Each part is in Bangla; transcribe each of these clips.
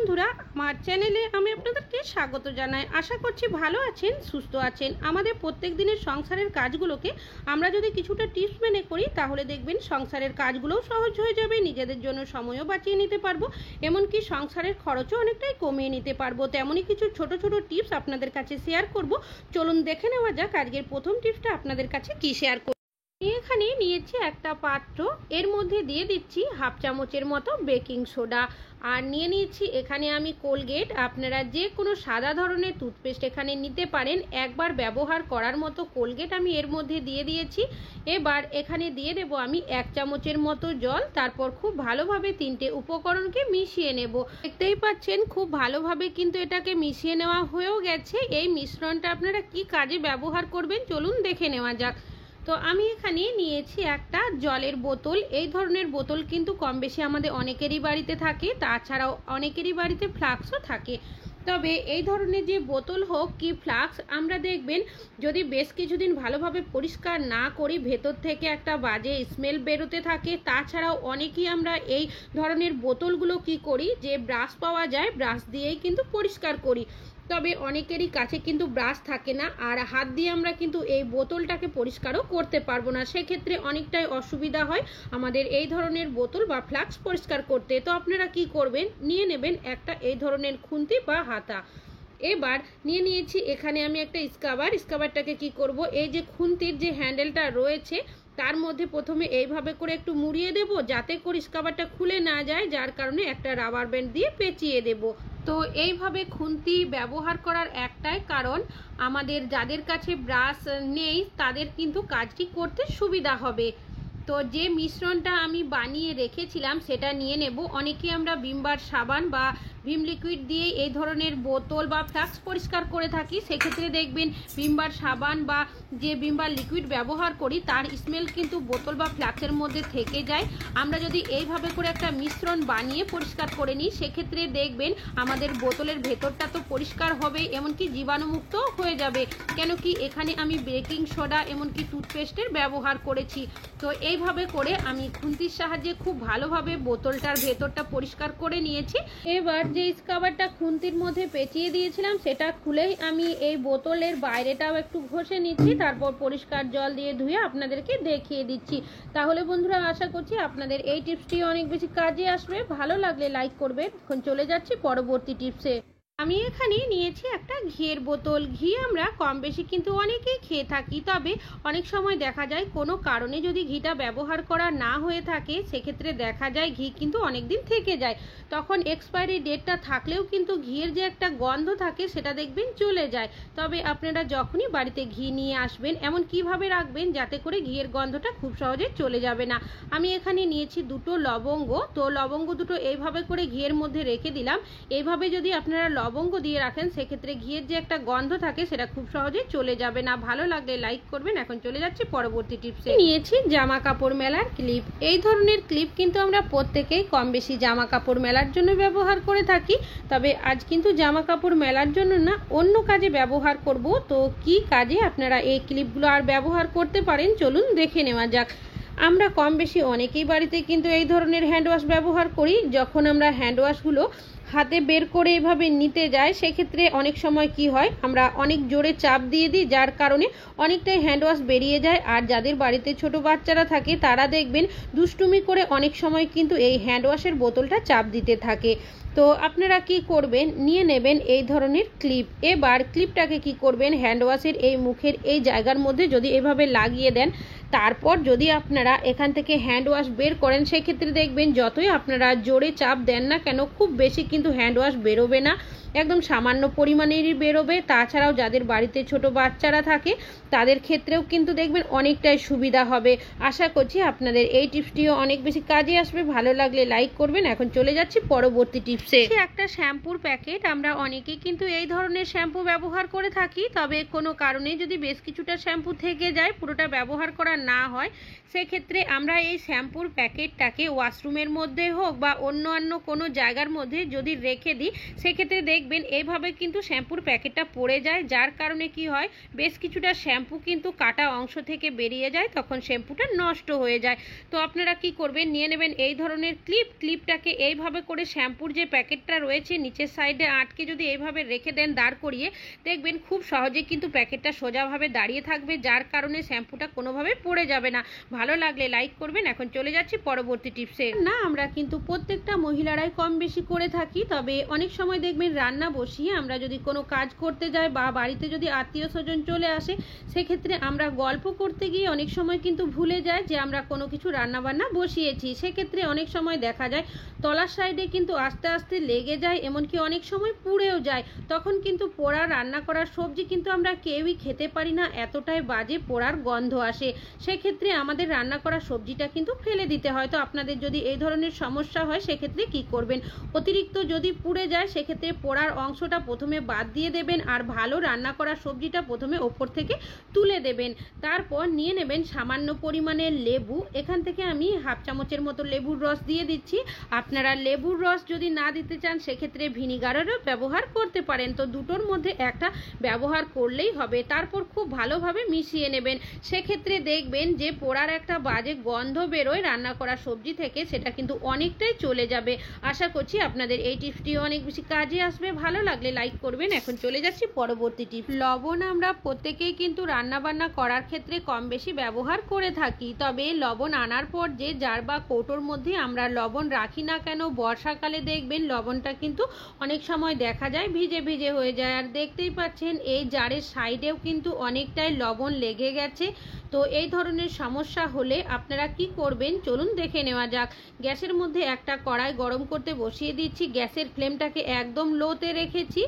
বন্ধুরা, আমার চ্যানেলে আমি আপনাদেরকে স্বাগত জানাই। আশা করছি ভালো আছেন, সুস্থ আছেন। আমাদের প্রত্যেক দিনের সংসারের কাজগুলোকে আমরা যদি কিছুটা টিপস মেনে করি তাহলে দেখবেন সংসারের কাজগুলোও সহজ হয়ে যাবে, নিজেদের জন্য সময়ও বাঁচিয়ে নিতে পারবো, এমনকি সংসারের খরচও অনেকটাই কমিয়ে নিতে পারবো। তেমনই কিছু ছোট ছোট টিপস আপনাদের কাছে শেয়ার করব। চলুন দেখে নেওয়া যাক আজকের প্রথম টিপসটা আপনাদের কাছে কি শেয়ার করব। এখানে নিয়েছি একটা পাত্র, এর মধ্যে দিয়ে দিচ্ছি হাফ চামচের মতো বেকিং সোডা, আর নিয়ে নিয়েছি এখানে আমি কোলগেট। আপনারা যে কোনো সাদা ধরনের টুথপেস্ট এখানে নিতে পারেন। একবার ব্যবহার করার মতো কোলগেট আমি এর মধ্যে দিয়ে দিয়েছি। এবার এখানে দিয়ে দেব আমি 1 চামচের মতো জল। তারপর খুব ভালোভাবে তিনটে উপকরণকে মিশিয়ে নেব। দেখতেই পাচ্ছেন খুব ভালোভাবে কিন্তু এটাকে মিশিয়ে নেওয়া হয়েও গেছে। এই মিশ্রণটা আপনারা কি কাজে ব্যবহার করবেন চলুন দেখে নেওয়া যাক। তো আমি এখানে নিয়েছি একটা জলের বোতল। এই ধরনের বোতল কিন্তু কম বেশি আমাদের অনেকেরই বাড়িতে থাকে, তাছাড়াও অনেকেরই বাড়িতে ফ্লাস্কও থাকে। তবে এই ধরনের যে বোতল হোক কি ফ্লাস্ক, আমরা দেখবেন যদি বেশ কিছুদিন ভালোভাবে পরিষ্কার না করি ভেতর থেকে একটা বাজে স্মেল বেরোতে থাকে। তাছাড়াও অনেকেই আমরা এই ধরনের বোতলগুলো কি করি, যে ব্রাশ পাওয়া যায় ব্রাশ দিয়েই কিন্তু পরিষ্কার করি। তবে অনেকেরই কাছে কিন্তু ব্রাশ থাকে না, আর হাত দিয়ে আমরা কিন্তু এই বোতলটাকে পরিষ্কারও করতে পারবো না। সেক্ষেত্রে অনেকটাই অসুবিধা হয় আমাদের এই ধরনের বোতল বা ফ্লাস্ক পরিষ্কার করতে। তো আপনারা কি করবেন, নিয়ে নেবেন একটা এই ধরনের খুন্তি বা হাতা। এবার নিয়ে নিয়েছি এখানে আমি একটা স্ক্রাবারটাকে কি করব, এই যে খুন্তির যে হ্যান্ডেলটা রয়েছে তার মধ্যে প্রথমে এইভাবে করে একটু মুড়িয়ে দেব, যাতে করে স্ক্রাবারটা খুলে না যায়, যার কারণে একটা রাবার ব্যান্ড দিয়ে পেঁচিয়ে দেব। তো এইভাবে খুন্তি ব্যবহার করার একটাই কারণ, আমাদের যাদের কাছে ব্রাশ নেই তাদের কিন্তু কাজটি করতে সুবিধা হবে। তো যে মিশ্রণটা আমি বানিয়ে রেখেছিলাম সেটা নিয়ে নেব। অনেকে আমরা ভিমবার সাবান বা ভিম লিকুইড দিয়ে এই ধরনের বোতল বা ফ্লাস্ক পরিষ্কার করে থাকি। সেক্ষেত্রে দেখবেন ভিমবার সাবান বা যে ভিমবার লিকুইড ব্যবহার করি তার স্মেল কিন্তু বোতল বা ফ্লাস্কের মধ্যে থেকে যায়। আমরা যদি এইভাবে করে একটা মিশ্রণ বানিয়ে পরিষ্কার করে নিই সেক্ষেত্রে দেখবেন আমাদের বোতলের ভেতরটা তো পরিষ্কার হবে, এমনকি জীবাণুমুক্ত হয়ে যাবে। কেন কি এখানে আমি বেকিং সোডা এমনকি টুথপেস্টের ব্যবহার করেছি। তো এইভাবে করে আমি খুন্তির সাহায্যে খুব ভালোভাবে বোতলটার ভেতরটা পরিষ্কার করে নিয়েছি। এবার যে স্ক্রাবারটা খুন্তির মধ্যে পেঁচিয়ে দিয়েছিলাম সেটা খুলেই আমি এই বোতলের বাইরেটাও একটু ঘষে নিচ্ছি, তারপর পরিষ্কার জল দিয়ে ধুয়ে আপনাদেরকে দেখিয়ে দিচ্ছি। তাহলে বন্ধুরা আশা করছি আপনাদের এই টিপসটি অনেক বেশি কাজে আসবে। ভালো লাগলে লাইক করবেন। এখন চলে যাচ্ছি পরবর্তী টিপসে। আমি এখানে নিয়েছি একটা ঘিয়ের বোতল। ঘি আমরা কম বেশি কিন্তু অনেকেই খেয়ে থাকি, তবে অনেক সময় দেখা যায় কোনো কারণে যদি ঘিটা ব্যবহার করা না হয়ে থাকে সেক্ষেত্রে দেখা যায় ঘি কিন্তু অনেক দিন থেকে যায়। তখন এক্সপায়ারি ডেটটা থাকলেও কিন্তু ঘিয়ের যে একটা গন্ধ থাকে সেটা দেখবেন চলে যায়। তবে আপনারা যখনই বাড়িতে ঘি নিয়ে আসবেন এমন কিভাবে রাখবেন যাতে করে ঘিয়ের গন্ধটা খুব সহজে চলে যাবে না। আমি এখানে নিয়েছি দুটো লবঙ্গ। তো লবঙ্গ দুটো এইভাবে করে ঘিয়ের মধ্যে রেখে দিলাম। এইভাবে যদি আপনারা লবঙ্গ দিয়ে রাখেন সেক্ষেত্রে ঘিয়ের যে একটা গন্ধ থাকে সেটা খুব সহজে চলে যাবে না। ভালো লাগলে লাইক করবেন। এখন চলে যাচ্ছি পরবর্তী টিপসে। নিয়েছি জামা কাপড় মেলার ক্লিপ। এই ধরনের ক্লিপ কিন্তু আমরা প্রত্যেকেই কম বেশি জামা কাপড় মেলার জন্য ব্যবহার করে থাকি। তবে আজ কিন্তু জামা কাপড় মেলার জন্য না, অন্য কাজে ব্যবহার করব। তো কি কাজে আপনারা এই ক্লিপগুলো আর ব্যবহার করতে পারেন চলুন দেখে নেওয়া যাক। আমরা কম বেশি অনেকেই বাড়িতে কিন্তু এই ধরনের হ্যান্ড ওয়াশ ব্যবহার করি। যখন আমরা হ্যান্ড ওয়াশগুলো হাতে বের করে এভাবে নিতে যাই সেক্ষেত্রে অনেক সময় কি হয়, আমরা অনেক জোরে চাপ দিয়ে দিই, যার কারণে অনেকটাই হ্যান্ড ওয়াশ বেরিয়ে যায়। আর যাদের বাড়িতে ছোট বাচ্চারা থাকে তারা দেখবেন দুষ্টুমি করে অনেক সময় কিন্তু এই হ্যান্ড ওয়াশের বোতলটা চাপ দিতে থাকে। তো আপনারা কি করবেন, নিয়ে নেবেন এই ধরনের ক্লিপ। এবার ক্লিপটাকে কি করবেন, হ্যান্ড ওয়াশের এই মুখের এই জায়গার মধ্যে যদি এভাবে লাগিয়ে দেন, তারপর যদি আপনারা এখান থেকে হ্যান্ড ওয়াশ বের করেন সেক্ষেত্রে দেখবেন যতই আপনারা জোরে চাপ দেন না কেন খুব বেশি কিন্তু হ্যান্ড ওয়াশ বেরোবে না, একদম সামান্য পরিমাণেরই বেরোবে। তাছাড়াও যাদের বাড়িতে ছোট বাচ্চারা থাকে তাদের ক্ষেত্রেও কিন্তু দেখবেন অনেকটাই সুবিধা হবে। আশা করছি আপনাদের এই টিপসটিও অনেক বেশি কাজে আসবে। ভালো লাগলে লাইক করবেন। এখন চলে যাচ্ছি পরবর্তী টিপসে। একটা শ্যাম্পুর প্যাকেট। আমরা অনেকেই কিন্তু এই ধরনের শ্যাম্পু ব্যবহার করে থাকি, তবে কোনো কারণে যদি বেশ কিছুটা শ্যাম্পু থেকে যায়, পুরোটা ব্যবহার করা না হয়, সেক্ষেত্রে আমরা এই শ্যাম্পুর প্যাকেটটাকে ওয়াশরুমের মধ্যে হোক বা অন্যান্য কোনো জায়গার মধ্যে যদি রেখে দিই সেক্ষেত্রে দেখবেন এইভাবে কিন্তু শ্যাম্পুর প্যাকেটটা পড়ে যায়, যার কারণে কি হয় বেশ কিছুটা শ্যাম্পু কিন্তু কাটা অংশ থেকে বেরিয়ে যায়, তখন শ্যাম্পুটা নষ্ট হয়ে যায়। তো আপনারা কি করবেন, নিয়ে নেবেন এই ধরনের ক্লিপটাকে এইভাবে করে শ্যাম্পুর যে প্যাকেটটা রয়েছে নিচের সাইডে আটকে যদি এইভাবে রেখে দেন দাঁড় করিয়ে, দেখবেন খুব সহজে কিন্তু প্যাকেটটা সোজাভাবে দাঁড়িয়ে থাকবে, যার কারণে শ্যাম্পুটা কোনোভাবে পড়ে যাবে না। ভালো লাগলে লাইক করবেন। এখন চলে যাচ্ছি পরবর্তী টিপসে। না, আমরা কিন্তু প্রত্যেকটা মহিলারাই কম বেশি করে থাকি, তবে অনেক সময় দেখবেন রান্না বসিয়ে আমরা যদি কোনো কাজ করতে যাই বা বাড়িতে যদি আত্মীয় স্বজন চলে আসে, সেক্ষেত্রে আমরা গল্প করতে গিয়ে অনেক সময় কিন্তু ভুলে যাই যে আমরা কোনো কিছু রান্নাবান্না বসিয়েছি। সেক্ষেত্রে অনেক সময় দেখা যায় তলার সাইডে কিন্তু আস্তে আস্তে লেগে যায়, এমনকি অনেক সময় পুড়েও যায়। তখন কিন্তু পোড়া রান্না করার সবজি কিন্তু আমরা কেউই খেতে পারি না, এতটাই বাজে পোড়ার গন্ধ আসে। সেক্ষেত্রে আমাদের রান্না করা সবজিটা কিন্তু ফেলে দিতে হয়। তো আপনাদের যদি এই ধরনের সমস্যা হয় সেক্ষেত্রে কি করবেন, অতিরিক্ত যদি পুড়ে যায় সেক্ষেত্রে পোড়ার অংশটা প্রথমে বাদ দিয়ে দেবেন, আর ভালো রান্না করা সবজিটা প্রথমে ওপর থেকে তুলে দেবেন। তারপর নিয়ে নেবেন সামান্য পরিমাণের লেবু, এখান থেকে আমি হাফ চামচের মতো লেবুর রস দিয়ে দিচ্ছি। আপনারা লেবুর রস যদি না দিতে চান সেক্ষেত্রে ভিনিগারেরও ব্যবহার করতে পারেন, তো দুটোর মধ্যে একটা ব্যবহার করলেই হবে। তারপর খুব ভালোভাবে মিশিয়ে নেবেন। সেক্ষেত্রে দেখবেন যে পোড়ার একটা বাজে গন্ধ বেরোয় রান্না করা সবজি থেকে, সেটা কিন্তু অনেকটাই চলে যাবে। আশা করছি আপনাদের এই টিপসটি অনেক বেশি কাজে আসবে। ভালো লাগলে লাইক করবেন। এখন চলে যাচ্ছি পরবর্তী টিপস। লবণ আমরা প্রত্যেকেই কিন্তু রান্নাবান্না করার ক্ষেত্রে কম বেশি ব্যবহার করে থাকি, তবে লবণ আনার পর যে জার বা কৌটোর মধ্যে আমরা লবণ রাখি না কেন, বর্ষাকালে দেখবেন লবণটা কিন্তু অনেক সময় দেখা যায় ভিজে ভিজে হয়ে যায়। আর দেখতেই পাচ্ছেন এই জারের সাইডেও কিন্তু অনেকটাই লবণ লেগে গেছে। তো এই ধরনের সমস্যা হলে আপনারা কি করবেন চলুন দেখে নেওয়া যাক। গ্যাসের মধ্যে একটা কড়াই গরম করতে বসিয়ে দিচ্ছি, গ্যাসের ফ্লেমটাকে একদম লোতে রেখেছি,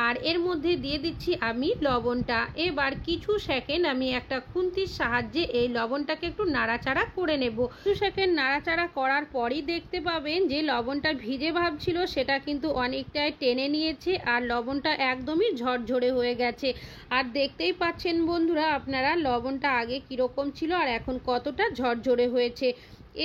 আর এর মধ্যে দিয়ে দিচ্ছি আমি লবণটা। এবার কিছু সেকেন্ড আমি একটা খুন্তির সাহায্যে এই লবণটাকে একটু নাড়াচাড়া করে নেব। কিছু সেকেন্ড নাড়াচাড়া করার পরই দেখতে পাবেন যে লবণটা ভিজে ভাব ছিল সেটা কিন্তু অনেকটাই টেনে নিয়েছে, আর লবণটা একদমই ঝরঝরে হয়ে গেছে। আর দেখতেই পাচ্ছেন বন্ধুরা আপনারা লবণটা আগে কীরকম ছিল আর এখন কতটা ঝরঝরে হয়েছে।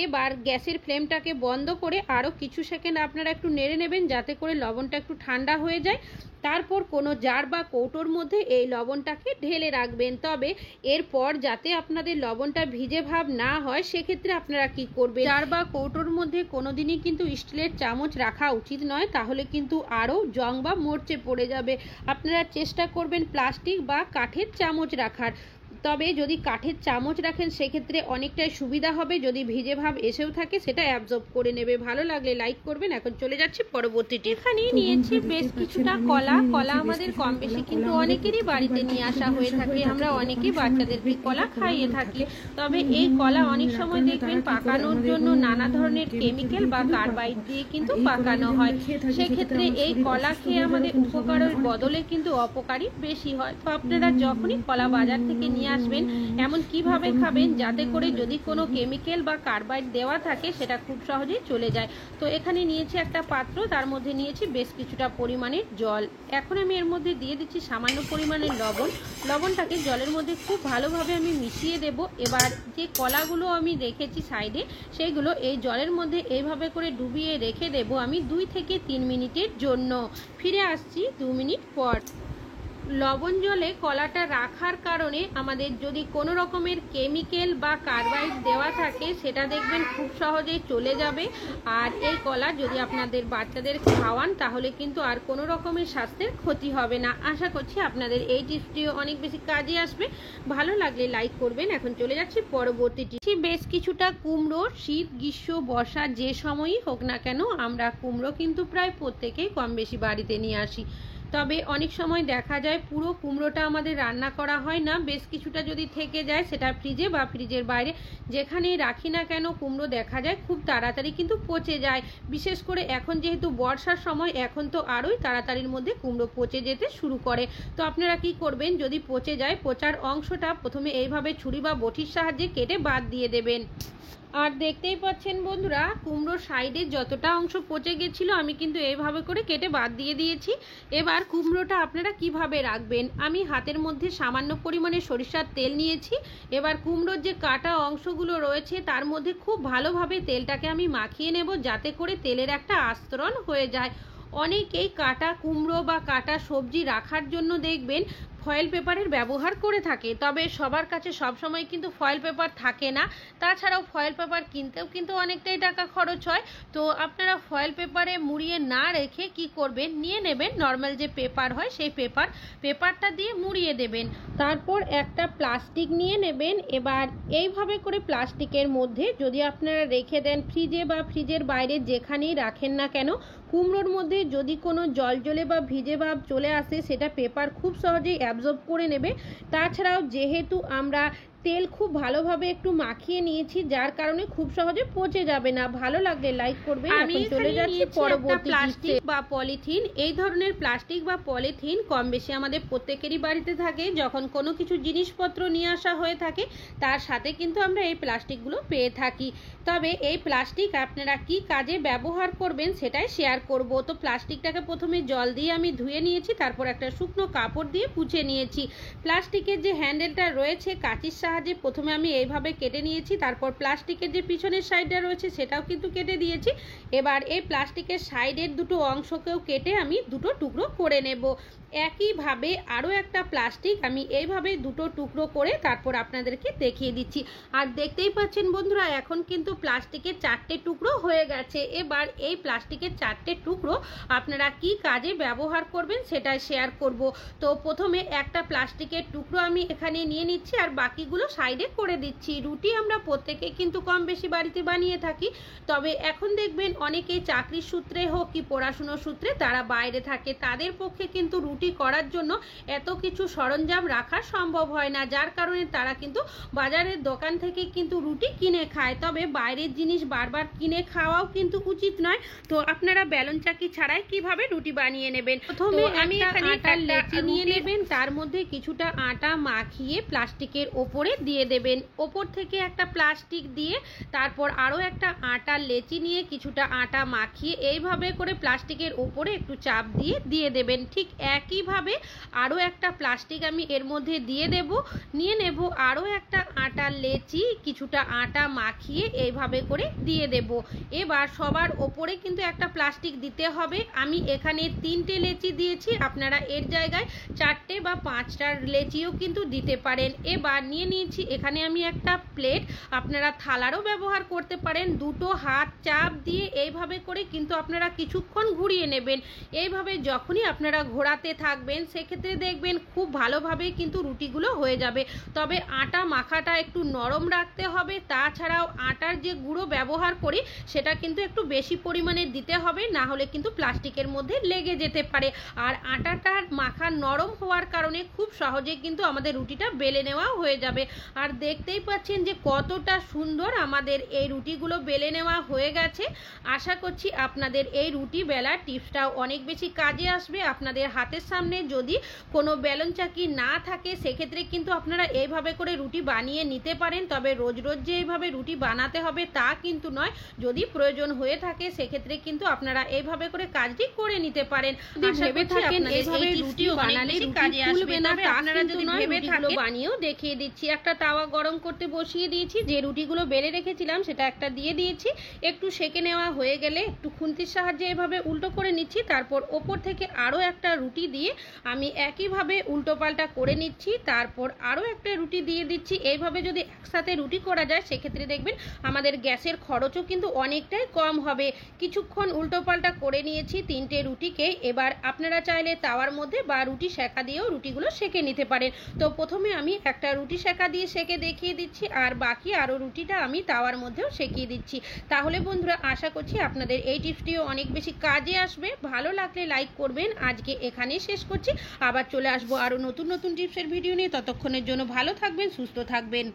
এবার গ্যাসের ফ্লেমটাকে বন্ধ করে আরও কিছু সেকেন্ড আপনারা একটু নেড়ে নেবেন যাতে করে লবণটা একটু ঠান্ডা হয়ে যায়। তারপর কোনো জার বা কৌটোর মধ্যে এই লবণটাকে ঢেলে রাখবেন। তবে এরপর যাতে আপনাদের লবণটা ভিজে ভাব না হয় সেক্ষেত্রে আপনারা কি করবেন, জার বা কৌটোর মধ্যে কোনোদিনই কিন্তু স্টিলের চামচ রাখা উচিত নয়, তাহলে কিন্তু আরও জং বা মরচে পড়ে যাবে। আপনারা চেষ্টা করবেন প্লাস্টিক বা কাঠের চামচ রাখার। তবে যদি কাঠের চামচ রাখেন সেক্ষেত্রে অনেকটাই সুবিধা হবে, যদি ভিজে ভাব এসেও থাকে সেটা অ্যাবজর্ব করে নেবে। ভালো লাগলে লাইক করবেন। এখন চলে যাচ্ছি পরবর্তীটি। এখানে নিয়েছি বেশ কিছুটা কলা। কলা আমাদের কম বেশি কিন্তু অনেকেরই বাড়িতে নিয়ে আসা হয়ে থাকে, আমরা অনেকেই বাচ্চাদেরকে কলা খাইয়ে থাকি। তবে এই কলা অনেক সময় দেখবেন পাকানোর জন্য নানা ধরনের কেমিক্যাল বা কার্বাইড দিয়ে কিন্তু পাকানো হয়। সেক্ষেত্রে এই কলা খেয়ে আমাদের উপকারের বদলে কিন্তু অপকারী বেশি হয়। তো আপনারা যখনই কলা বাজার থেকে নিয়ে আসবেন এমন কিভাবে খাবেন যাতে করে যদি কোনো কেমিক্যাল বা কার্বাইড দেওয়া থাকে সেটা খুব সহজেই চলে যায়। তো এখানে নিয়েছি একটা পাত্র, তার মধ্যে নিয়েছি বেশ কিছুটা পরিমাণের জল। এখন আমি এর মধ্যে দিয়ে দিচ্ছি সামান্য পরিমাণের লবণ। লবণটাকে জলের মধ্যে খুব ভালোভাবে আমি মিশিয়ে দেব। এবার যে কলাগুলো আমি রেখেছি সাইডে সেইগুলো এই জলের মধ্যে এইভাবে করে ডুবিয়ে রেখে দেব আমি 2 থেকে 3 মিনিটের জন্য। ফিরে আসছি 2 মিনিট পর। লবণ জলে কলাটা রাখার কারণে আমাদের যদি কোনো রকমের কেমিক্যাল বা কার্বাইড দেওয়া থাকে সেটা দেখবেন খুব সহজেই চলে যাবে। আর এই কলা যদি আপনাদের বাচ্চাদের খাওয়ান তাহলে কিন্তু আর কোনো রকমের স্বাস্থ্যের ক্ষতি হবে না। আশা করছি আপনাদের এই টিপসটিও অনেক বেশি কাজে আসবে। ভালো লাগলে লাইক করবেন। এখন চলে যাচ্ছি পরবর্তীটি। বেশ কিছুটা কুমড়ো, শীত গ্রীষ্ম বর্ষা যে সময়ই হোক না কেন আমরা কুমড়ো কিন্তু প্রায় প্রত্যেকেই কম বেশি বাড়িতে নিয়ে আসি। তবে অনেক সময় দেখা যায় পুরো কুমড়োটা আমাদের রান্না করা হয় না, বেশ কিছুটা যদি থেকে যায় সেটা ফ্রিজে বা ফ্রিজের বাইরে যেখানেই রাখি না কেন কুমড়ো দেখা যায় খুব তাড়াতাড়ি কিন্তু পচে যায়। বিশেষ করে এখন যেহেতু বর্ষার সময় এখন তো আরোই তাড়াতাড়ির মধ্যে কুমড়ো পচে যেতে শুরু করে। তো আপনারা কি করবেন, যদি পচে যায় পচার অংশটা প্রথমে এইভাবে ছুরি বা বটির সাহায্যে কেটে বাদ দিয়ে দেবেন। আর দেখতেই পাচ্ছেন বন্ধুরা কুমড়োর সাইডে যতটা অংশ পচে গেছিলো আমি কিন্তু এইভাবে করে কেটে বাদ দিয়ে দিয়েছি। এবার কুমড়োটা আপনারা কিভাবে রাখবেন, আমি হাতের মধ্যে সামান্য পরিমাণে সরিষার তেল নিয়েছি। এবার কুমড়োর যে কাটা অংশগুলো রয়েছে তার মধ্যে খুব ভালোভাবে তেলটাকে আমি মাখিয়ে নেব যাতে করে তেলের একটা আস্তরণ হয়ে যায়। অনেকেই কাটা কুমড়ো বা কাটা সবজি রাখার জন্য দেখবেন ফয়েল পেপারের ব্যবহার করে থাকে, তবে সবার কাছে সবসময় কিন্তু ফয়েল পেপার থাকে না। তাছাড়াও ফয়েল পেপার কিনতেও কিন্তু অনেকটাই টাকা খরচ হয়। তো আপনারা ফয়েল পেপারে মুড়িয়ে না রেখে কি করবেন, নিয়ে নেবেন নর্মাল যে পেপার হয় সেই পেপারটা দিয়ে মুড়িয়ে দেবেন। তারপর একটা প্লাস্টিক নিয়ে নেবেন। এবার এইভাবে করে প্লাস্টিকের মধ্যে যদি আপনারা রেখে দেন ফ্রিজে বা ফ্রিজের বাইরে যেখানেই রাখেন না কেন, কুমড়োর মধ্যে যদি কোনো জলজলে বা ভিজে ভাব চলে আসে সেটা পেপার খুব সহজেই অ্যাবজর্ব করে নেবে। তাছাড়াও যেহেতু আমরা তেল খুব ভালোভাবে একটু মাখিয়ে নিয়েছি, যার কারণে খুব সহজে পচে যাবে না। ভালো লাগলে লাইক করবেন। আমি চলে যাচ্ছি পরবর্তী প্লাস্টিক বা পলিথিন। এই ধরনের প্লাস্টিক বা পলিথিন কম বেশি আমাদের প্রত্যেকেরই বাড়িতে থাকে। যখন কোনো কিছু জিনিসপত্র নিয়ে আসা হয়ে থাকে তার সাথে কিন্তু আমরা এই প্লাস্টিকগুলো পেয়ে থাকি। তবে এই প্লাস্টিক আপনারা কি কাজে ব্যবহার করবেন সেটাই শেয়ার করব। তো প্লাস্টিকটাকে প্রথমে জল দিয়ে আমি ধুয়ে নিয়েছি, তারপর একটা শুকনো কাপড় দিয়ে পুছে নিয়েছি। প্লাস্টিকের যে হ্যান্ডেলটা রয়েছে কাঁচির সাহায্যে প্রথমে আমি এইভাবে কেটে নিয়েছি, তারপর প্লাস্টিকের যে পিছনের সাইডটা রয়েছে সেটাও কিন্তু কেটে দিয়েছি। এবার এই প্লাস্টিকের সাইডের দুটো অংশকেও কেটে আমি দুটো টুকরো করে নেব। একইভাবে আরও একটা প্লাস্টিক আমি এইভাবে দুটো টুকরো করে তারপর আপনাদেরকে দেখিয়ে দিচ্ছি। আর দেখতেই পাচ্ছেন বন্ধুরা, এখন কিন্তু প্লাস্টিকের 4টে টুকরো হয়ে গেছে। এবার এই প্লাস্টিকের 4টে টুকরো আপনারা কি কাজে ব্যবহার করবেন সেটা শেয়ার করব। তো প্রথমে একটা প্লাস্টিকের টুকরো আমি এখানে নিয়ে নিচ্ছি আর বাকিগুলো সাইডে করে দিচ্ছি। রুটি আমরা প্রত্যেকে কিন্তু কম বেশি বাড়িতে বানিয়ে থাকি, তবে এখন দেখবেন অনেকেই চাকরির সূত্রে হোক কি পড়াশুনোর সূত্রে তারা বাইরে থাকে, তাদের পক্ষে কিন্তু রুটি করার জন্য এত কিছু সরঞ্জাম রাখা সম্ভব হয় না, যার কারণে তারা কিন্তু বাজারের দোকান থেকে কিন্তু রুটি কিনে খায়। তবে বাইরের জিনিস বারবার কিনে খাওয়াও কিন্তু উচিত নয়। তো আপনারা বেলন চাকি ছাড়াই কিভাবে রুটি বানিয়ে নেবেন, প্রথমে আমি এখানে আটার লেচি নিয়ে নেবেন, তার মধ্যে কিছুটা আটা মাখিয়ে প্লাস্টিকের ওপরে দিয়ে দেবেন। ওপর থেকে একটা প্লাস্টিক দিয়ে তারপর আরও একটা আটার লেচি নিয়ে কিছুটা আটা মাখিয়ে এইভাবে করে প্লাস্টিকের ওপরে একটু চাপ দিয়ে দেবেন। ঠিক একইভাবে আরও একটা প্লাস্টিক আমি এর মধ্যে দিয়ে দেব, নিয়ে নেব আরও একটা আটার লেচি, কিছুটা আটা মাখিয়ে এইভাবে করে দিয়ে দেব। এবার সবার ওপরে কিন্তু একটা প্লাস্টিক দিতে হবে। আমি এখানে 3টে লেচি দিয়েছি, আপনারা এর জায়গায় 4টে বা 5টার লেচিও কিন্তু দিতে পারেন। এবার নিয়ে নিয়েছি এখানে আমি একটা প্লেট, আপনারা থালারও ব্যবহার করতে পারেন। দুটো হাত চাপ দিয়ে এইভাবে করে কিন্তু আপনারা কিছুক্ষণ ঘুরিয়ে নেবেন। এইভাবে যখনই আপনারা ঘোরাতে থাকবেন সেক্ষেত্রে দেখবেন খুব ভালোভাবে কিন্তু রুটিগুলো হয়ে যাবে। তবে আটা মাখাটা একটু নরম রাখতে হবে। তাছাড়াও আটার যে গুঁড়ো ব্যবহার করি সেটা কিন্তু একটু বেশি পরিমাণে দিতে হবে, না হলে কিন্তু প্লাস্টিকের মধ্যে লেগে যেতে পারে। আর আটাটা মাখা নরম হওয়ার কারণে খুব সহজে কিন্তু আমাদের রুটিটা বেলে নেওয়া হয়ে যাবে। আর দেখতেই পাচ্ছেন যে কতটা সুন্দর আমাদের এই রুটিগুলো বেলে নেওয়া হয়ে গেছে। আশা করছি আপনাদের এই রুটি বেলার টিপসটাও অনেক বেশি কাজে আসবে। আপনাদের হাতের সামনে যদি কোনো বেলন চাকি না থাকে সেক্ষেত্রে কিন্তু আপনারা এইভাবে করে রুটি বানিয়ে নিতে পারেন। তবে রোজ রোজ যে এইভাবে রুটি বানাতে হবে তা কিন্তু নয়, যদি প্রয়োজন হয়ে থাকে সেক্ষেত্রে কিন্তু আপনারা এইভাবে করে কাজটি করে নিতে পারেন। ভেবে থাকেন এইভাবে রুটি বানালে কাজে আসবে না, আপনারা যদি ভেবে থাকেন বানিয়েও দেখিয়ে দিচ্ছি। একটা তাওয়া গরম করতে বসিয়ে দিয়েছি, যে রুটিগুলো বেলে রেখেছিলাম সেটা একটা দিয়ে দিয়েছি। একটু সেকে নেওয়া হয়ে গেলে একটু খুন্তির সাহায্যে এভাবে উল্টো করে নিচ্ছি, তারপর ওপর থেকে আরও একটা রুটি দিয়ে আমি একইভাবে উল্টো পাল্টা করে নিচ্ছি। তারপর আরও একটা রুটি দিয়ে দিচ্ছি। এইভাবে যদি একসাথে রুটি করা যায় সেক্ষেত্রে দেখবেন আমাদের গ্যাসের খরচও কিন্তু অনেকটাই কম হবে। কিছুক্ষণ উল্টো পাল্টা করে নিয়েছি 3টে রুটিকে। এবার আপনারা চাইলে তাওয়ার মধ্যে বা রুটি সেঁকা দিয়েও রুটিগুলো সেঁকে নিতে পারেন। তো প্রথমে আমি একটা রুটি সেঁকা দিয়ে সেঁকে দেখিয়ে দিচ্ছি, আর বাকি আরও রুটিটা আমি তাওয়ার মধ্যেও সেঁকিয়ে দিচ্ছি। তাহলে বন্ধুরা আশা করছি আপনাদের এই টিপসটিও অনেক বেশি কাজে আসবে। ভালো লাগলে লাইক করবেন। আজকে এখানেই শেষ করছি, আবার চলে আসবো আরও নতুন নতুন টিপসের ভিডিও নিয়ে। ততক্ষণের জন্য ভালো থাকবেন, সুস্থ থাকবেন।